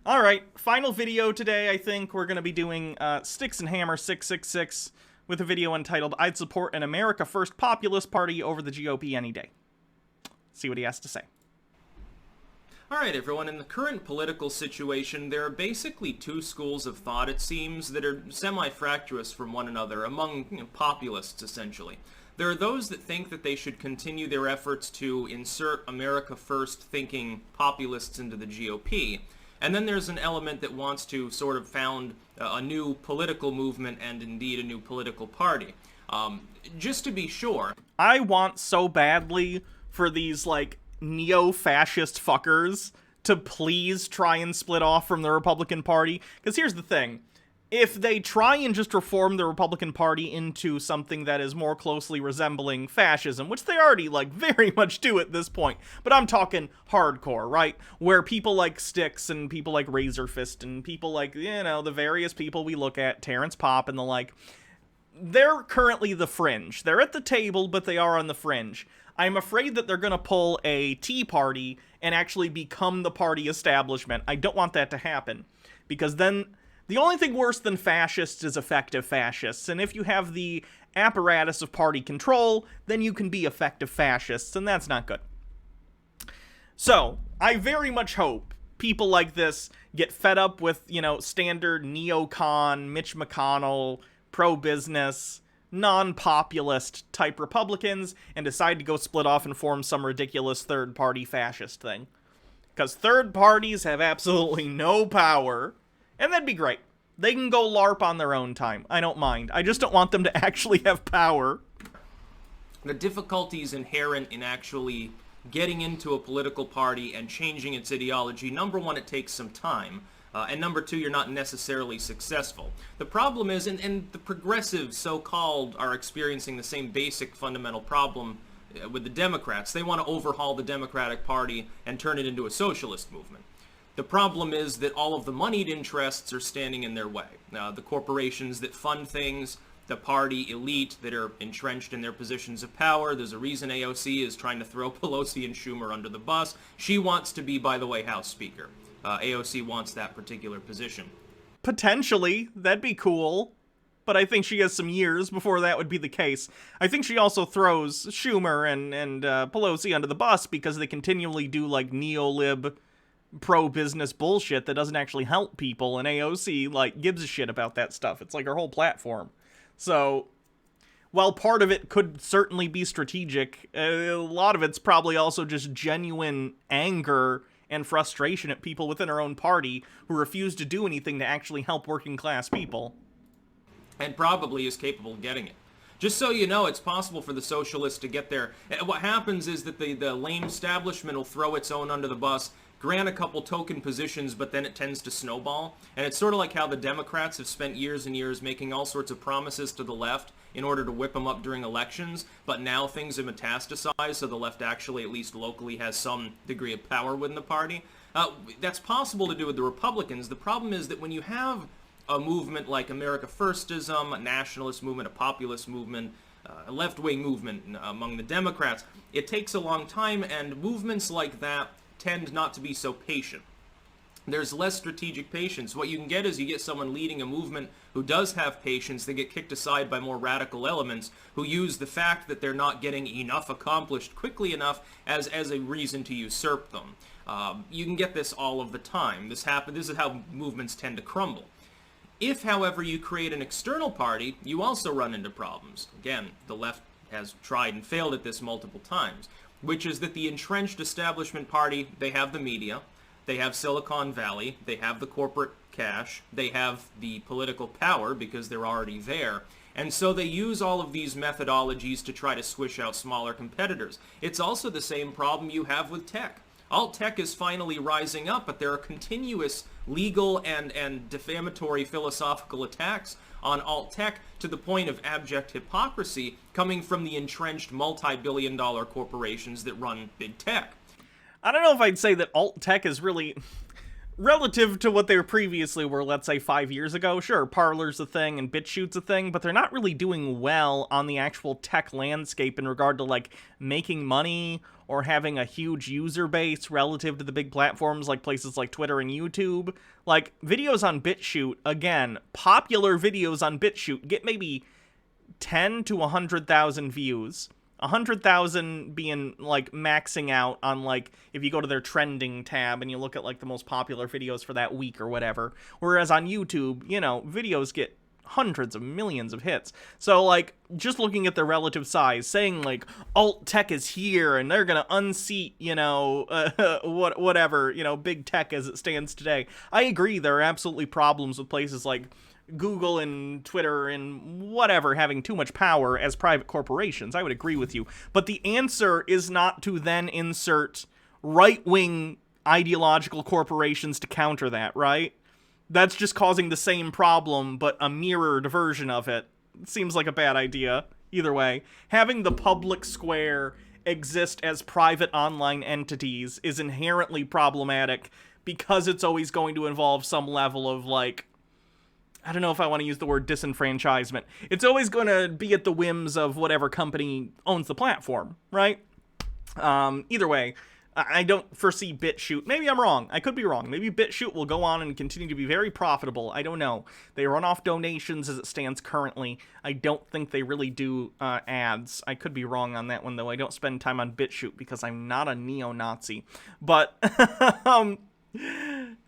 Alright, final video today. I think we're going to be doing Styx and Hammer 666 with a video entitled I'd Support an America First Populist Party over the GOP any day. See what he has to say. Alright everyone, in the current political situation, there are basically two schools of thought, it seems, that are semi-fractious from one another, among populists, essentially. There are those that think that they should continue their efforts to insert America First thinking populists into the GOP. And then there's an element that wants to sort of found a new political movement and indeed a new political party. Just to be sure, I want so badly for these, like, neo-fascist fuckers to please try and split off from the Republican Party. Because here's the thing. If they try and just reform the Republican Party into something that is more closely resembling fascism, which they already, like, very much do at this point, but I'm talking hardcore, right? Where people like Styx and people like Razor Fist and people like, you know, the various people we look at, Terrence Popp and the like, they're currently the fringe. They're at the table, but they are on the fringe. I'm afraid that they're going to pull a Tea Party and actually become the party establishment. I don't want that to happen, because then the only thing worse than fascists is effective fascists, and if you have the apparatus of party control, then you can be effective fascists, and that's not good. So, I very much hope people like this get fed up with, you know, standard neocon, Mitch McConnell, pro-business, non-populist type Republicans, and decide to go split off and form some ridiculous third-party fascist thing. Because third parties have absolutely no power. And that'd be great. They can go LARP on their own time. I don't mind. I just don't want them to actually have power. the difficulties inherent in actually getting into a political party and changing its ideology, number one, it takes some time. And number two, you're not necessarily successful. The problem is, and the progressives, so-called, are experiencing the same basic fundamental problem with the Democrats. They want to overhaul the Democratic Party and turn it into a socialist movement. The problem is that all of the moneyed interests are standing in their way. The corporations that fund things, the party elite that are entrenched in their positions of power. There's a reason AOC is trying to throw Pelosi and Schumer under the bus. She wants to be, by the way, House Speaker. AOC wants that particular position. Potentially, that'd be cool. But I think she has some years before that would be the case. I think she also throws Schumer and Pelosi under the bus because they continually do, like, neo-lib pro-business bullshit that doesn't actually help people, and AOC, like, gives a shit about that stuff. It's like her whole platform. So, while part of it could certainly be strategic, a lot of it's probably also just genuine anger and frustration at people within her own party who refuse to do anything to actually help working-class people. And probably is capable of getting it. Just so you know, it's possible for the socialists to get there. What happens is that the lame establishment will throw its own under the bus, grant a couple token positions, but then it tends to snowball. And it's sort of like how the Democrats have spent years and years making all sorts of promises to the left in order to whip them up during elections, but now things have metastasized, so the left actually, at least locally, has some degree of power within the party. That's possible to do with the Republicans. The problem is that when you have a movement like America Firstism, a nationalist movement, a populist movement, a left-wing movement among the Democrats, it takes a long time, and movements like that tend not to be so patient. There's less strategic patience. What you can get is you get someone leading a movement who does have patience. They get kicked aside by more radical elements who use the fact that they're not getting enough accomplished quickly enough as a reason to usurp them. You can get this all of the time. This is how movements tend to crumble. If, however, you create an external party, you also run into problems. Again, the left has tried and failed at this multiple times, which is that the entrenched establishment party, they have the media, they have Silicon Valley, they have the corporate cash, they have the political power because they're already there, and so they use all of these methodologies to try to squish out smaller competitors. It's also the same problem you have with tech. Alt-tech is finally rising up, but there are continuous legal and defamatory philosophical attacks on alt-tech to the point of abject hypocrisy coming from the entrenched multi-billion-dollar corporations that run big tech. I don't know if I'd say that alt-tech is really relative to what they previously were, let's say 5 years ago. Sure, Parler's a thing and BitChute's a thing, but they're not really doing well on the actual tech landscape in regard to, like, making money or having a huge user base relative to the big platforms like places like Twitter and YouTube. Like, videos on BitChute, again, popular videos on BitChute get maybe 10 to 100,000 views. 100,000 being, like, maxing out on, like, if you go to their trending tab and you look at, like, the most popular videos for that week or whatever. Whereas on YouTube, you know, videos get hundreds of millions of hits. So, like, just looking at their relative size, saying, like, alt tech is here and they're gonna unseat, you know, whatever, you know, big tech as it stands today. I agree, there are absolutely problems with places like Google and Twitter and whatever having too much power as private corporations. I would agree with you. But the answer is not to then insert right-wing ideological corporations to counter that, right? That's just causing the same problem, but a mirrored version of it. Seems like a bad idea. Either way, having the public square exist as private online entities is inherently problematic because it's always going to involve some level of, like, I don't know if I want to use the word disenfranchisement. It's always going to be at the whims of whatever company owns the platform, right? Either way, I don't foresee BitChute. Maybe I'm wrong. I could be wrong. Maybe BitChute will go on and continue to be very profitable. I don't know. They run off donations as it stands currently. I don't think they really do ads. I could be wrong on that one, though. I don't spend time on BitChute because I'm not a neo-Nazi. But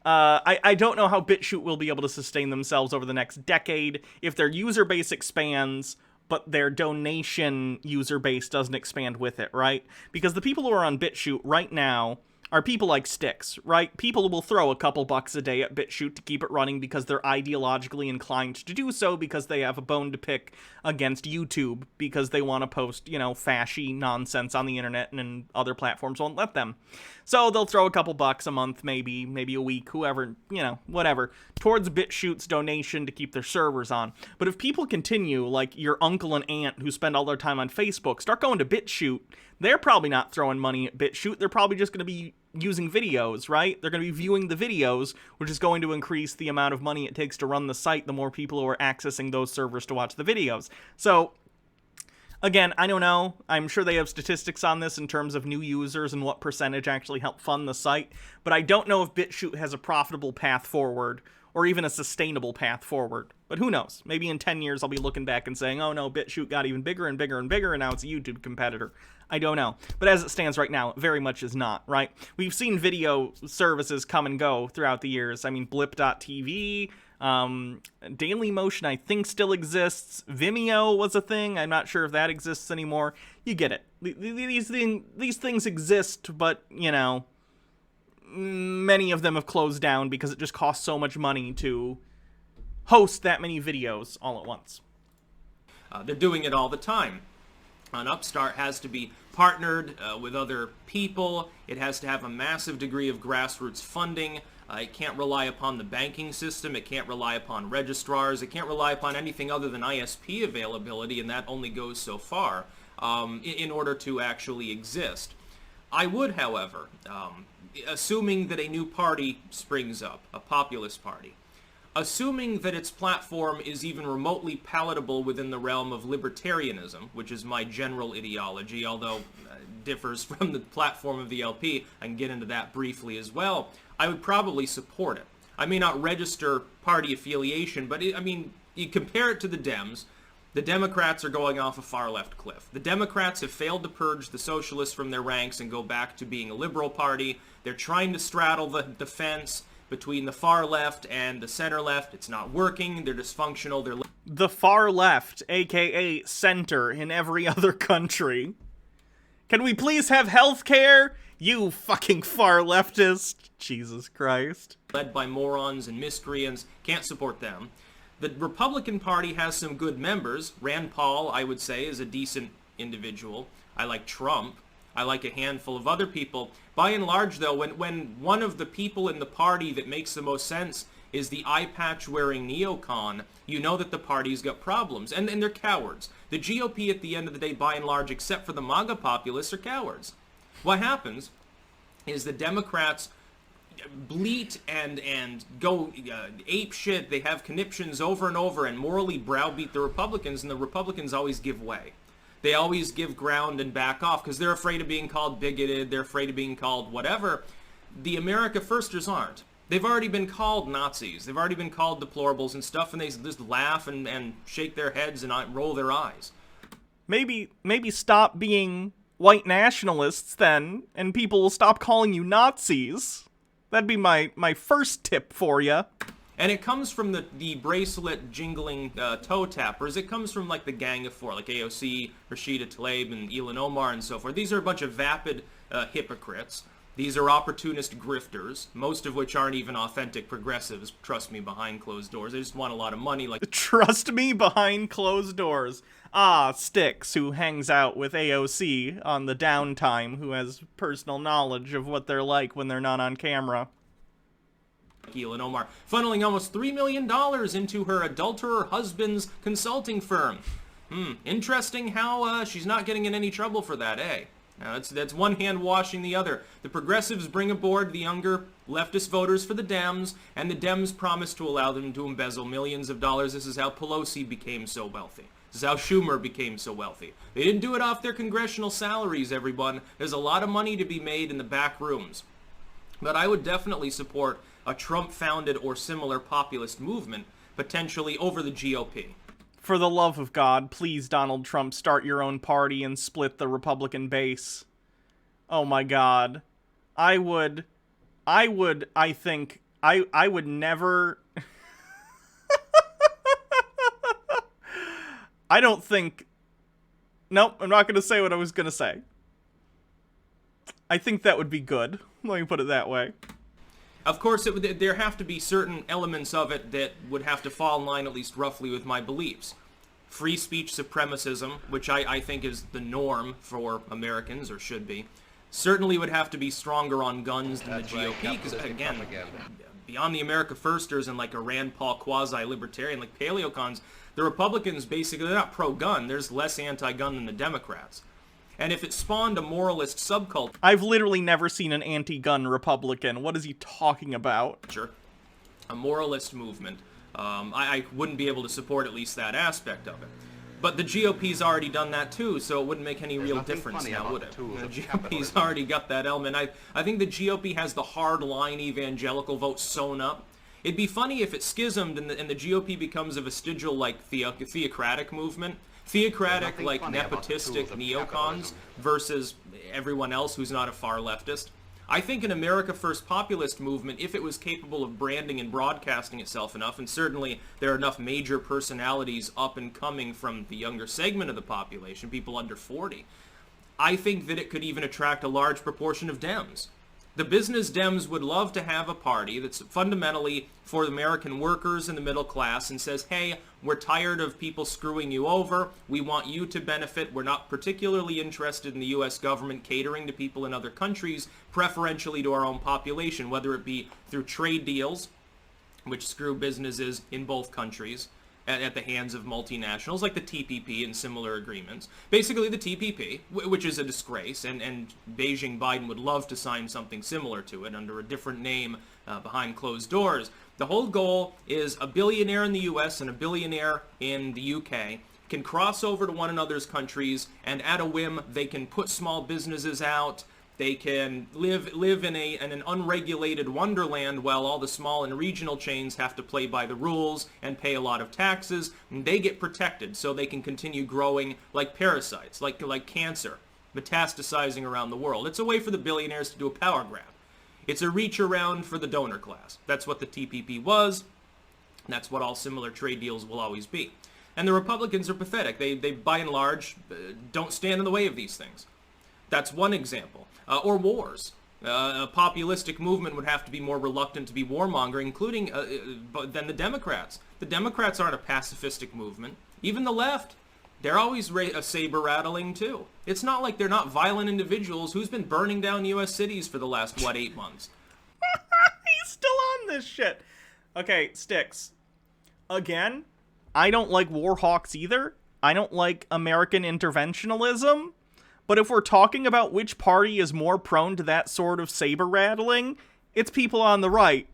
I don't know how BitChute will be able to sustain themselves over the next decade if their user base expands, but their donation user base doesn't expand with it, right? Because the people who are on BitChute right now are people like Styx, right? People will throw a couple bucks a day at BitChute to keep it running because they're ideologically inclined to do so, because they have a bone to pick against YouTube, because they want to post, you know, fashy nonsense on the internet and other platforms won't let them. So they'll throw a couple bucks a month, maybe a week, whoever, you know, whatever, towards BitChute's donation to keep their servers on. But if people continue, like your uncle and aunt who spend all their time on Facebook, start going to BitChute, they're probably not throwing money at BitChute. They're probably just going to be using videos, right? They're going to be viewing the videos, which is going to increase the amount of money it takes to run the site, the more people who are accessing those servers to watch the videos. So, again, I don't know. I'm sure they have statistics on this in terms of new users and what percentage actually help fund the site, but I don't know if BitChute has a profitable path forward or even a sustainable path forward. But who knows? Maybe in 10 years I'll be looking back and saying, oh no, BitChute got even bigger and bigger and bigger, and now it's a YouTube competitor. I don't know. But as it stands right now, it very much is not, right? We've seen video services come and go throughout the years. I mean, Blip.tv, Dailymotion I think still exists. Vimeo was a thing. I'm not sure if that exists anymore. You get it. These things exist, but, you know, many of them have closed down because it just costs so much money to host that many videos all at once. They're doing it all the time. An upstart has to be partnered with other people. It has to have a massive degree of grassroots funding. It can't rely upon the banking system. It can't rely upon registrars. It can't rely upon anything other than ISP availability, and that only goes so far in order to actually exist. I would, however, assuming that a new party springs up, a populist party, assuming that its platform is even remotely palatable within the realm of libertarianism, which is my general ideology, although differs from the platform of the LP, I can get into that briefly as well, I would probably support it. I may not register party affiliation, but I mean, you compare it to the Dems, the Democrats are going off a far-left cliff. The Democrats have failed to purge the socialists from their ranks and go back to being a liberal party. They're trying to straddle the fence between the far left and the center left. It's not working. They're dysfunctional. The far left, aka center in every other country. Can we please have healthcare? You fucking far leftist. Jesus Christ. Led by morons and miscreants. Can't support them. The Republican Party has some good members. Rand Paul, I would say, is a decent individual. I like Trump. I like a handful of other people. By and large, though, when one of the people in the party that makes the most sense is the eye patch-wearing neocon, you know that the party's got problems. And they're cowards. The GOP, at the end of the day, by and large, except for the MAGA populists, are cowards. What happens is the Democrats bleat and go ape shit. They have conniptions over and over and morally browbeat the Republicans, and the Republicans always give way. They always give ground and back off because they're afraid of being called bigoted, they're afraid of being called whatever. The America Firsters aren't. They've already been called Nazis. They've already been called deplorables and stuff, and they just laugh and shake their heads and roll their eyes. Maybe stop being white nationalists then, and people will stop calling you Nazis. That'd be my first tip for you. And it comes from the bracelet jingling toe tappers. It comes from like the Gang of Four, like AOC, Rashida Tlaib, and Ilhan Omar and so forth. These are a bunch of vapid hypocrites. These are opportunist grifters, most of which aren't even authentic progressives, trust me, behind closed doors. They just want a lot of money. Like, trust me, behind closed doors. Ah, Styx, who hangs out with AOC on the downtime, who has personal knowledge of what they're like when they're not on camera. Ilhan Omar, funneling almost $3 million into her adulterer husband's consulting firm. Interesting how she's not getting in any trouble for that, eh? Now, that's one hand washing the other. The progressives bring aboard the younger leftist voters for the Dems, and the Dems promise to allow them to embezzle millions of dollars. This is how Pelosi became so wealthy. This is how Schumer became so wealthy. They didn't do it off their congressional salaries, everyone. There's a lot of money to be made in the back rooms. But I would definitely support a Trump-founded or similar populist movement, potentially over the GOP. For the love of God, please, Donald Trump, start your own party and split the Republican base. Oh my God. I would never... I don't think... Nope, I'm not going to say what I was going to say. I think that would be good. Let me put it that way. Of course, there have to be certain elements of it that would have to fall in line at least roughly with my beliefs. Free speech supremacism, which I think is the norm for Americans, or should be, certainly would have to be stronger on guns than the GOP, because again, beyond the America Firsters and like a Rand Paul quasi-libertarian like paleocons, the Republicans basically, they're not pro-gun, there's less anti-gun than the Democrats. And if it spawned a moralist subculture... I've literally never seen an anti-gun Republican. What is he talking about? A moralist movement. I wouldn't be able to support at least that aspect of it. But the GOP's already done that too, so it wouldn't make any real difference now, would it? The GOP's already got that element. I think the GOP has the hard-line evangelical vote sewn up. It'd be funny if it schismed and the GOP becomes a vestigial, like, theocratic movement. Theocratic, like nepotistic neocons versus everyone else who's not a far leftist. I think an America First populist movement, if it was capable of branding and broadcasting itself enough, and certainly there are enough major personalities up and coming from the younger segment of the population, people under 40, I think that it could even attract a large proportion of Dems. The business Dems would love to have a party that's fundamentally for American workers and the middle class and says, hey, we're tired of people screwing you over. We want you to benefit. We're not particularly interested in the U.S. government catering to people in other countries, preferentially to our own population, whether it be through trade deals, which screw businesses in both countries, at the hands of multinationals, like the TPP and similar agreements. Basically the TPP, which is a disgrace, and Beijing Biden would love to sign something similar to it under a different name behind closed doors. The whole goal is a billionaire in the US and a billionaire in the UK can cross over to one another's countries, and at a whim they can put small businesses out. They can live in an unregulated wonderland while all the small and regional chains have to play by the rules and pay a lot of taxes. And they get protected so they can continue growing like parasites, like cancer, metastasizing around the world. It's a way for the billionaires to do a power grab. It's a reach around for the donor class. That's what the TPP was. That's what all similar trade deals will always be. And the Republicans are pathetic. They by and large, don't stand in the way of these things. That's one example. Or wars. A populistic movement would have to be more reluctant to be warmongering, including than the Democrats. The Democrats aren't a pacifistic movement. Even the left, they're always saber-rattling too. It's not like they're not violent individuals. Who's been burning down U.S. cities for the last, 8 months? He's still on this shit. Okay, Styx. Again, I don't like war hawks either. I don't like American interventionalism. But if we're talking about which party is more prone to that sort of saber-rattling, it's people on the right.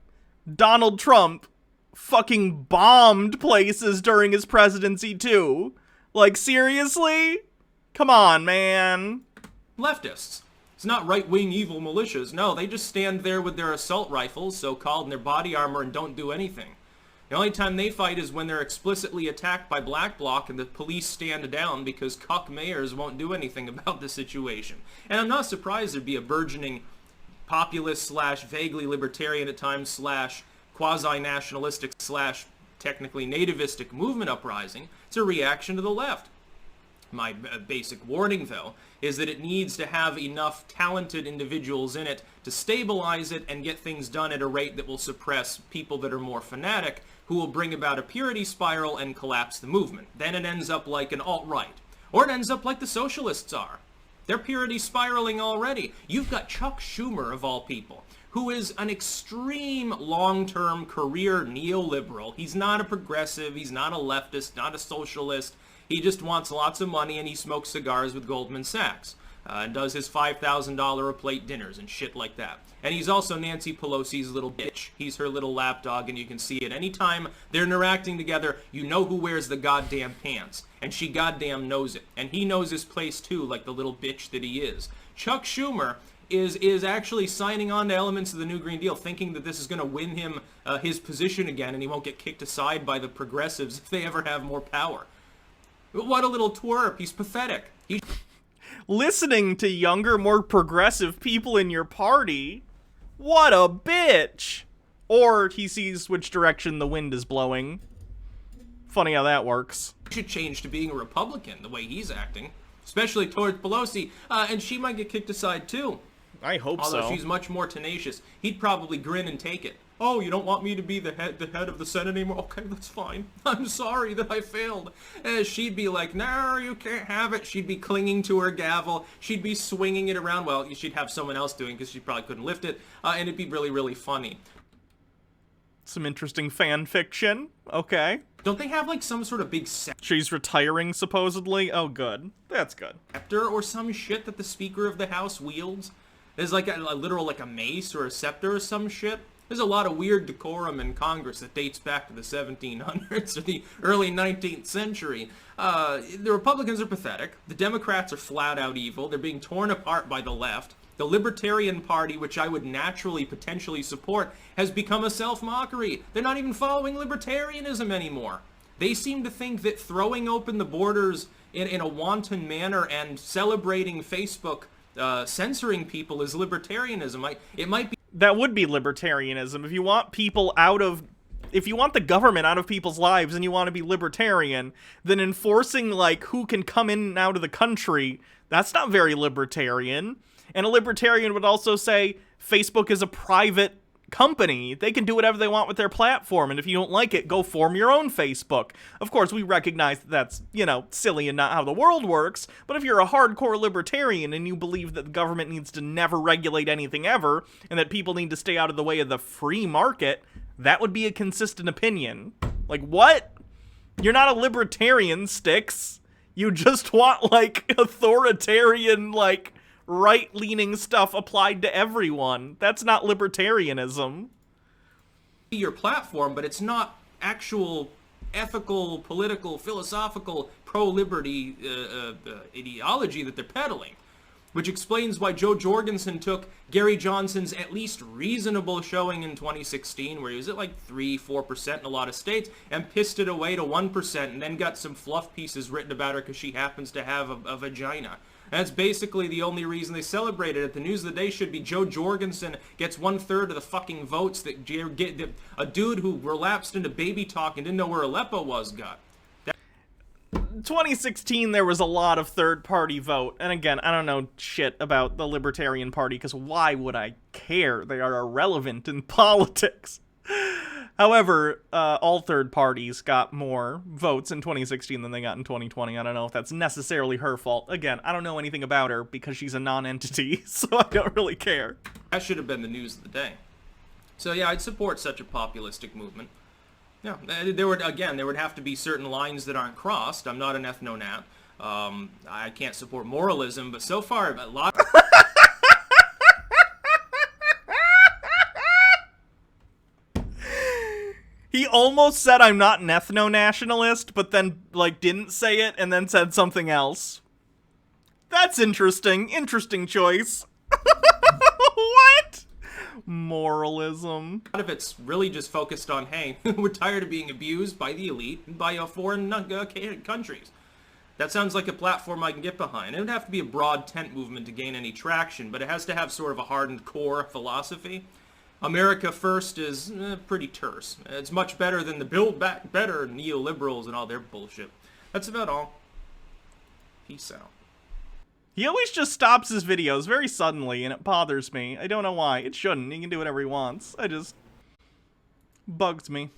Donald Trump fucking bombed places during his presidency, too. Like, seriously? Come on, man. Leftists. It's not right-wing evil militias. No, they just stand there with their assault rifles, so-called, and their body armor and don't do anything. The only time they fight is when they're explicitly attacked by Black Bloc and the police stand down because cuck mayors won't do anything about the situation. And I'm not surprised there'd be a burgeoning populist slash vaguely libertarian at times slash quasi-nationalistic slash technically nativistic movement uprising. It's a reaction to the left. My basic warning, though, is that it needs to have enough talented individuals in it to stabilize it and get things done at a rate that will suppress people that are more fanatic, who will bring about a purity spiral and collapse the movement. Then it ends up like an alt-right. Or it ends up like the socialists are. They're purity spiraling already. You've got Chuck Schumer, of all people, who is an extreme long-term career neoliberal. He's not a progressive, he's not a leftist, not a socialist. He just wants lots of money and he smokes cigars with Goldman Sachs. And does his $5,000 a plate dinners and shit like that. And he's also Nancy Pelosi's little bitch. He's her little lapdog, and you can see it. Anytime they're interacting together, you know who wears the goddamn pants. And she goddamn knows it. And he knows his place too, like the little bitch that he is. Chuck Schumer is actually signing on to elements of the New Green Deal, thinking that this is going to win him his position again, and he won't get kicked aside by the progressives if they ever have more power. What a little twerp. He's pathetic. Listening to younger, more progressive people in your party? What a bitch! Or he sees which direction the wind is blowing. Funny how that works. He should change to being a Republican, the way he's acting. Especially towards Pelosi. And she might get kicked aside, too. I hope so. Although she's much more tenacious. He'd probably grin and take it. Oh, you don't want me to be the head of the Senate anymore? Okay, that's fine. I'm sorry that I failed. She'd be like, no, you can't have it. She'd be clinging to her gavel. She'd be swinging it around. Well, she'd have someone else doing because she probably couldn't lift it. And it'd be really, really funny. Some interesting fan fiction. Okay. Don't they have like some sort of big She's retiring, supposedly? Oh, good. That's good. scepter or some shit that the Speaker of the House wields? There's like a literal like a mace or a scepter or some shit. There's a lot of weird decorum in Congress that dates back to the 1700s or the early 19th century. The Republicans are pathetic. The Democrats are flat out evil. They're being torn apart by the left. The Libertarian Party, which I would naturally potentially support, has become a self-mockery. They're not even following libertarianism anymore. They seem to think that throwing open the borders in a wanton manner and celebrating Facebook censoring people is libertarianism. It might be. That would be libertarianism. If you want the government out of people's lives and you want to be libertarian, then enforcing, like, who can come in and out of the country, that's not very libertarian. And a libertarian would also say Facebook is a private company. They can do whatever they want with their platform, and if you don't like it, go form your own Facebook. Of course, we recognize that that's, silly and not how the world works, but if you're a hardcore libertarian and you believe that the government needs to never regulate anything ever, and that people need to stay out of the way of the free market, that would be a consistent opinion. Like, what? You're not a libertarian, Styx. You just want, like, authoritarian, like, right-leaning stuff applied to everyone. That's not libertarianism. Your platform, but it's not actual ethical, political, philosophical, pro-liberty ideology that they're peddling. Which explains why Joe Jorgensen took Gary Johnson's at least reasonable showing in 2016, where he was at like 3-4% in a lot of states, and pissed it away to 1%, and then got some fluff pieces written about her because she happens to have a vagina. That's basically the only reason they celebrated it. The news of the day should be Joe Jorgensen gets 1/3 of the fucking votes that a dude who relapsed into baby talk and didn't know where Aleppo was got. 2016, there was a lot of third-party vote. And again, I don't know shit about the Libertarian Party, because why would I care? They are irrelevant in politics. However, all third parties got more votes in 2016 than they got in 2020. I don't know if that's necessarily her fault. Again, I don't know anything about her because she's a non-entity, so I don't really care. That should have been the news of the day. So yeah, I'd support such a populistic movement. Yeah, there would have to be certain lines that aren't crossed. I'm not an ethno-nat. I can't support moralism, but so far, a lot... He almost said I'm not an ethno-nationalist, but then, like, didn't say it and then said something else. That's interesting. Interesting choice. What? Moralism. A lot of it's really just focused on, hey, we're tired of being abused by the elite and by foreign countries. That sounds like a platform I can get behind. It would have to be a broad tent movement to gain any traction, but it has to have sort of a hardened core philosophy. America First is pretty terse. It's much better than the Build Back Better neoliberals and all their bullshit. That's about all. Peace out. He always just stops his videos very suddenly, and it bothers me. I don't know why. It shouldn't. He can do whatever he wants. Bugs me.